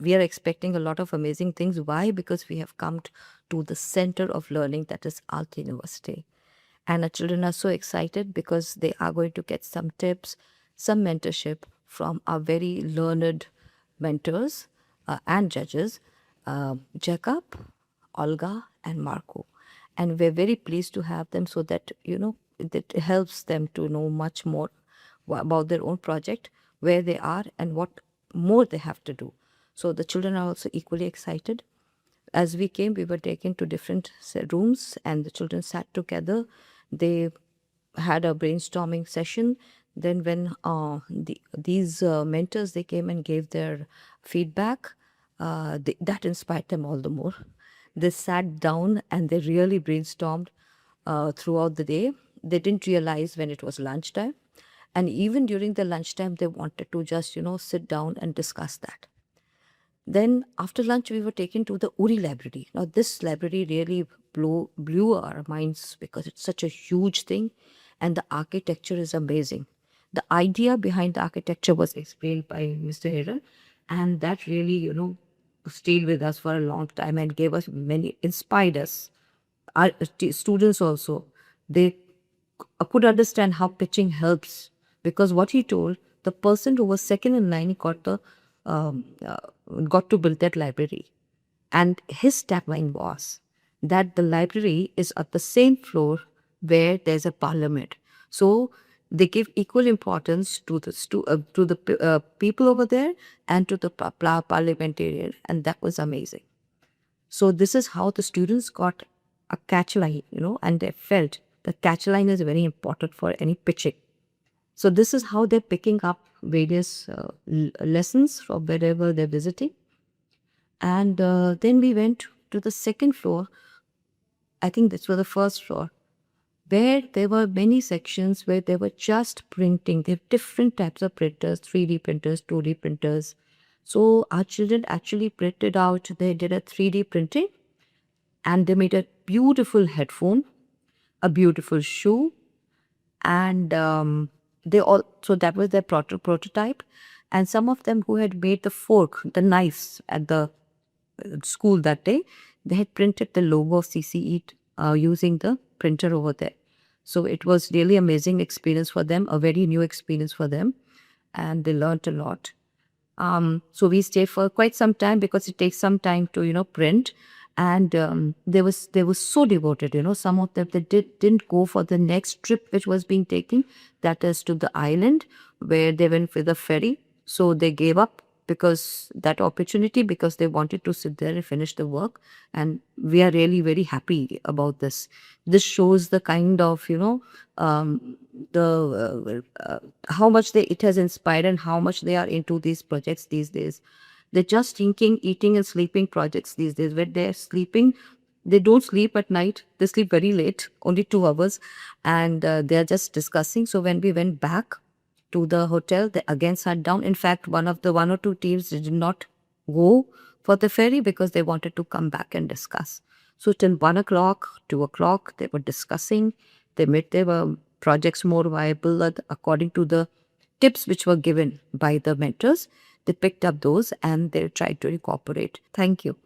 we are expecting a lot of amazing things. Why? Because we have come to the center of learning, that is Alt University. And our children are so excited because they are going to get some tips, some mentorship from our very learned mentors and judges, Jacob, Olga, and Marco. And we're very pleased to have them so that, that helps them to know much more about their own project, where they are, and what more they have to do. So the children are also equally excited. As we came, we were taken to different rooms, and the children sat together. They had a brainstorming session. Then when these mentors, they came and gave their feedback, that inspired them all the more. They sat down and they really brainstormed throughout the day. They didn't realize when it was lunchtime. And even during the lunchtime, they wanted to just, sit down and discuss that. Then after lunch, we were taken to the Uri library. Now, this library really blew our minds because it's such a huge thing and the architecture is amazing. The idea behind the architecture was explained by Mr. Heron, and that really, stayed with us for a long time and gave us inspired us. Our students also, they could understand how pitching helps, because what he told, the person who was second in line um, uh, got to build that library. And his tagline was that the library is at the same floor where there's a parliament. So they give equal importance to the people over there and to the parliamentarian, and that was amazing. So this is how the students got a catch line, and they felt the catch line is very important for any pitching. So this is how they're picking up various lessons from wherever they're visiting. And then we went to the second floor. I think this was the first floor, where there were many sections where they were just printing. They have different types of printers, 3D printers, 2D printers. So our children actually printed out, they did a 3D printing, and they made a beautiful headphone, a beautiful shoe, and so that was their prototype. And some of them who had made the fork, the knives at the school that day, they had printed the logo of CCE using the printer over there. So it was really amazing experience for them, a very new experience for them, and they learned a lot. So we stayed for quite some time because it takes some time to print. And they were so devoted. Some of them, they didn't go for the next trip which was being taken, that is to the island where they went with the ferry. So they gave up because that opportunity, because they wanted to sit there and finish the work. And we are really very happy about this. This shows the kind of how much it has inspired and how much they are into these projects these days. They're just thinking, eating and sleeping projects these days. When they're sleeping, they don't sleep at night. They sleep very late, only 2 hours. And they're just discussing. So when we went back to the hotel, they again sat down. In fact, one or two teams did not go for the ferry because they wanted to come back and discuss. So till 1 o'clock, 2 o'clock, they were discussing. They made their projects more viable according to the tips which were given by the mentors. They picked up those and they tried to incorporate. Thank you.